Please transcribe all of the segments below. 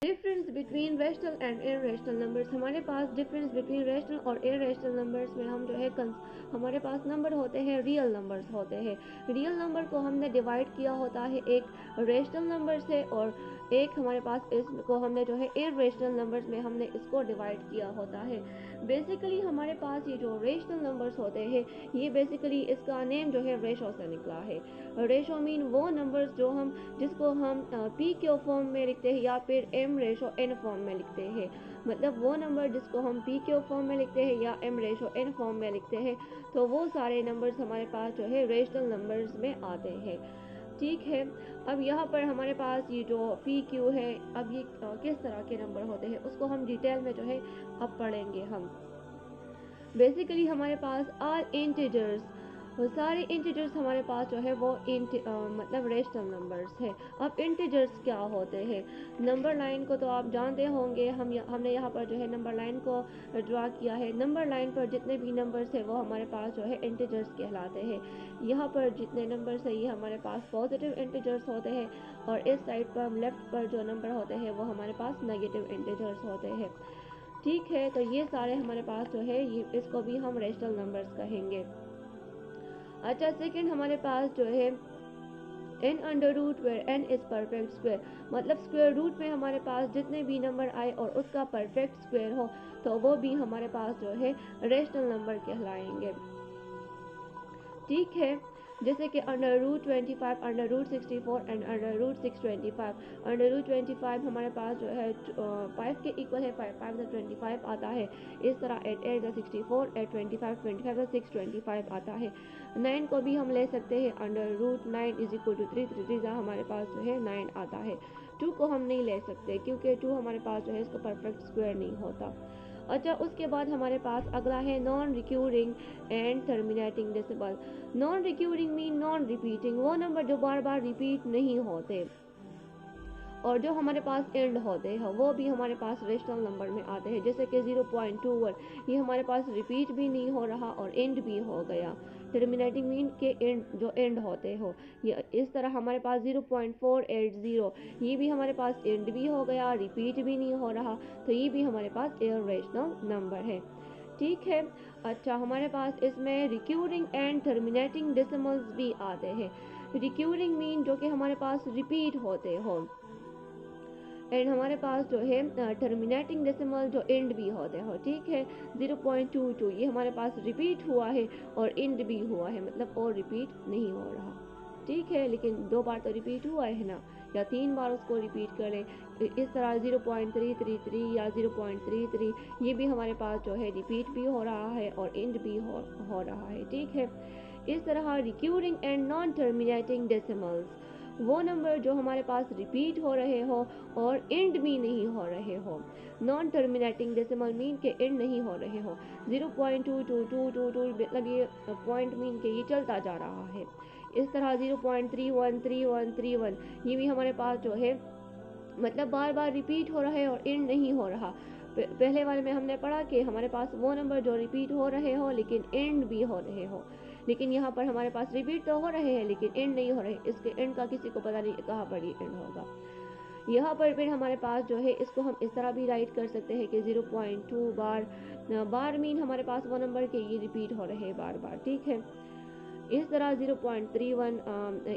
Difference between rational and irrational numbers. हमारे पास difference between rational और irrational numbers में हम जो है हमारे पास नंबर होते हैं, रियल नंबर्स होते हैं। रियल नंबर को हमने डिवाइड किया होता है एक रैशनल नंबर से, और एक हमारे पास इसको हमने जो है इरेशनल नंबर्स में हमने इसको डिवाइड किया होता है। बेसिकली हमारे पास ये जो रेशनल नंबर्स होते हैं, ये बेसिकली इसका नेम जो है रेशो से निकला है। रेशो मीन वो नंबर्स जिसको हम पी के फॉर्म में लिखते हैं या फिर एम रेशो एन फॉर्म में लिखते हैं। मतलब वो नंबर जिसको हम पी के फॉर्म में लिखते हैं या एम रेशो एन फॉर्म में लिखते हैं, तो वो सारे नंबर्स हमारे पास जो है रेशनल नंबर्स में आते हैं। ठीक है, अब यहाँ पर हमारे पास ये जो पी क्यू है, अब ये किस तरह के नंबर होते हैं उसको हम डिटेल में जो है अब पढ़ेंगे हम। बेसिकली हमारे पास आल इंटीजर्स, सारे इंटीजर्स हमारे पास जो है वो मतलब रेशनल नंबर्स है। अब इंटीजर्स क्या होते हैं? नंबर लाइन को तो आप जानते होंगे, हमने यहाँ पर जो है नंबर लाइन को ड्रा किया है। नंबर लाइन पर जितने भी नंबर्स है वो हमारे पास जो है इंटीजर्स कहलाते हैं। यहाँ पर जितने नंबर्स है ये हमारे पास पॉजिटिव इंटीजर्स होते हैं, और इस साइड पर लेफ्ट पर जो नंबर होते हैं वो हमारे पास नेगेटिव इंटीजर्स होते हैं। ठीक है, तो ये सारे हमारे पास जो है ये इसको भी हम रेशनल नंबर्स कहेंगे। अच्छा, सेकंड हमारे पास जो है n under root where n is perfect square, मतलब स्क्वायर रूट में हमारे पास जितने भी नंबर आए और उसका परफेक्ट स्क्वायर हो तो वो भी हमारे पास जो है रेशनल नंबर कहलाएंगे। ठीक है, जैसे कि under root 25, under root 64 and under root 625। Under root 25 हमारे पास जो है 5 के इक्वल है, 5 25 आता है। इस तरह 8 64, 8 25 25 625 आता है। 9 को भी हम ले सकते हैं, under root 9 is equal to 3 3 हमारे पास जो है 9 आता है। 2 को हम नहीं ले सकते क्योंकि 2 हमारे पास जो है इसका परफेक्ट स्क्वायर नहीं होता। अच्छा, उसके बाद हमारे पास अगला है non recurring and terminating decimal. Non recurring mean non repeating, वो नंबर जो बार बार रिपीट नहीं होते, और जो हमारे पास एंड होते हैं वो भी हमारे पास रेशनल नंबर में आते हैं। जैसे कि 0.21, ये हमारे पास रिपीट भी नहीं हो रहा और एंड भी हो गया। टर्मिनेटिंग मीन के एंड, जो एंड होते हो, ये इस तरह हमारे पास 0.480, ये भी हमारे पास एंड भी हो गया, रिपीट भी नहीं हो रहा, तो ये भी हमारे पास इरेशनल नंबर है। ठीक है, अच्छा, हमारे पास इसमें रिक्यूरिंग एंड टर्मिनेटिंग डेसिमल्स भी आते हैं। रिक्यूरिंग मीन जो कि हमारे पास रिपीट होते हो, एंड हमारे पास जो है टर्मिनेटिंग डेसिमल जो एंड भी होते हो। ठीक है, 0.22 ये हमारे पास रिपीट हुआ है और एंड भी हुआ है, मतलब और रिपीट नहीं हो रहा। ठीक है, लेकिन 2 बार तो रिपीट हुआ है ना, या 3 बार उसको रिपीट करें। इस तरह 0.333 या 0.33 ये भी हमारे पास जो है रिपीट भी हो रहा है और एंड भी हो रहा है। ठीक है, इस तरह recurring and non terminating decimals, वो नंबर जो हमारे पास रिपीट हो रहे हो और एंड भी नहीं हो रहे हो। नॉन टर्मिनेटिंग डेसिमल मीन के एंड नहीं हो रहे हो। 0.2222 मतलब ये पॉइंट मीन के ये चलता जा रहा है। इस तरह 0.313131 ये भी हमारे पास जो है मतलब बार बार रिपीट हो रहा है और एंड नहीं हो रहा। पहले वाले में हमने पढ़ा कि हमारे पास वो नंबर जो रिपीट हो रहे हो लेकिन एंड भी हो रहे हो, लेकिन यहाँ पर हमारे पास रिपीट तो हो रहे हैं लेकिन एंड नहीं हो रहे। इसके एंड का किसी को पता नहीं कहाँ पर ये एंड होगा। यहाँ पर फिर हमारे पास जो है इसको हम इस तरह भी राइट कर सकते हैं कि 0.2 बार, बार मीन हमारे पास वो नंबर के ये रिपीट हो रहे हैं बार बार। ठीक है, इस तरह 0.31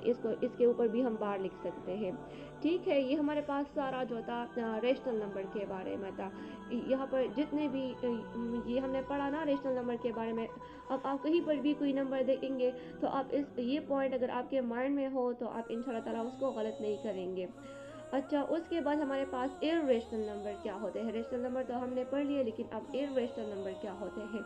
इसको इसके ऊपर भी हम बार लिख सकते हैं। ठीक है, ये हमारे पास सारा जो था रेशनल नंबर के बारे में था। यहाँ पर जितने भी ये हमने पढ़ा ना रेशनल नंबर के बारे में। अब आप कहीं पर भी कोई नंबर देखेंगे तो आप ये पॉइंट अगर आपके माइंड में हो तो आप इंशाल्लाह ताला उसको गलत नहीं करेंगे। अच्छा, उसके बाद हमारे पास इर्रेशनल नंबर क्या होते हैं। रेशनल नंबर तो हमने पढ़ लिए, लेकिन अब इर्रेशनल नंबर क्या होते हैं।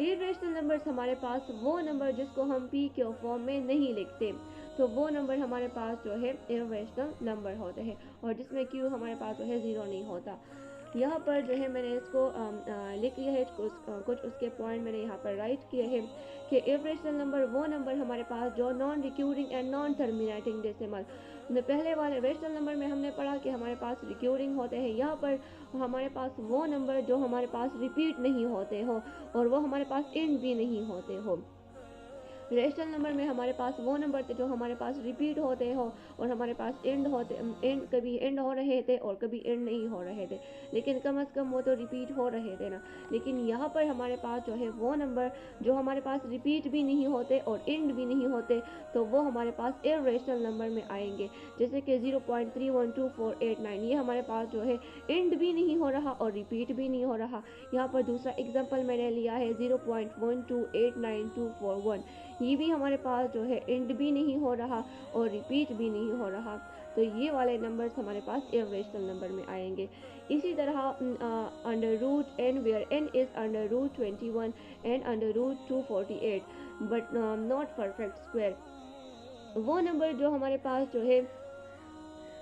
इरेशनल नंबर्स हमारे पास वो नंबर जिसको हम पी के फॉर्म में नहीं लिखते, तो वो नंबर हमारे पास जो है इरेशनल नंबर होते हैं, और जिसमें क्यू हमारे पास जो है ज़ीरो नहीं होता। यहाँ पर जो है मैंने इसको लिख लिया है, कुछ उसके पॉइंट मैंने यहाँ पर राइट किए हैं कि इरेशनल नंबर वो नंबर हमारे पास जो non recurring and non terminating decimal. पहले वाले रेशनल नंबर में हमने पढ़ा कि हमारे पास रिक्यूरिंग होते हैं, यहाँ पर हमारे पास वो नंबर जो हमारे पास रिपीट नहीं होते हो और वो हमारे पास एंड भी नहीं होते हो। रेशनल नंबर में हमारे पास वो नंबर थे जो हमारे पास रिपीट होते हो और हमारे पास एंड कभी एंड हो रहे थे और कभी एंड नहीं हो रहे थे, लेकिन कम से कम वो तो रिपीट हो रहे थे ना। लेकिन यहाँ पर हमारे पास जो है वो नंबर जो हमारे पास रिपीट भी नहीं होते और एंड भी नहीं होते, तो वो हमारे पास इर्रेशनल नंबर में आएंगे। जैसे कि 0.312489 ये हमारे पास जो है एंड भी नहीं हो रहा और रिपीट भी नहीं हो रहा। यहाँ पर दूसरा एग्जाम्पल मैंने लिया है 0.1289241, ये भी हमारे पास जो है एंड भी नहीं हो रहा और रिपीट भी नहीं हो रहा। तो ये वाले नंबर्स हमारे पास इर्रेशनल नंबर में आएंगे। इसी तरह under root n where n is under root 21 and under root 248 but not perfect square, वो नंबर जो हमारे पास जो है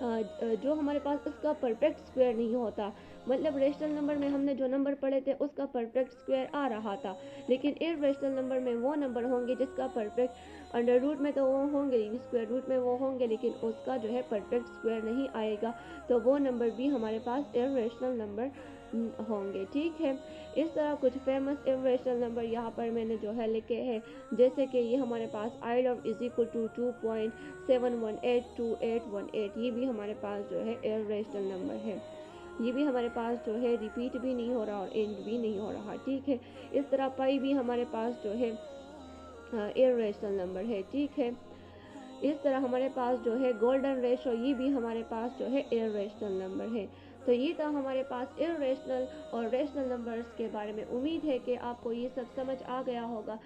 जो हमारे पास उसका परफेक्ट स्क्वायर नहीं होता। मतलब रेशनल नंबर में हमने जो नंबर पढ़े थे उसका परफेक्ट स्क्वायर आ रहा था, लेकिन इर्रेशनल नंबर में वो नंबर होंगे जिसका परफेक्ट अंडर रूट में तो वो होंगे, स्क्वायर रूट में वो होंगे, लेकिन उसका जो है परफेक्ट स्क्वायर नहीं आएगा, तो वो नंबर भी हमारे पास इर्रेशनल नंबर होंगे। ठीक है, इस तरह कुछ फेमस इर्रेशनल नंबर यहाँ पर मैंने जो है लिखे हैं, जैसे कि ये हमारे पास I love is equal to 2.7182818, ये भी हमारे पास जो है इर्रेशनल नंबर है। ये भी हमारे पास जो है रिपीट भी नहीं हो रहा और एंड भी नहीं हो रहा। ठीक है, इस तरह पाई भी हमारे पास जो है इर्रेशनल नंबर है। ठीक है, इस तरह हमारे पास जो है गोल्डन रेशो, ये भी हमारे पास जो है इर्रेशनल नंबर है। तो ये था हमारे पास इर्रेशनल और रेशनल नंबर्स के बारे में। उम्मीद है कि आपको ये सब समझ आ गया होगा।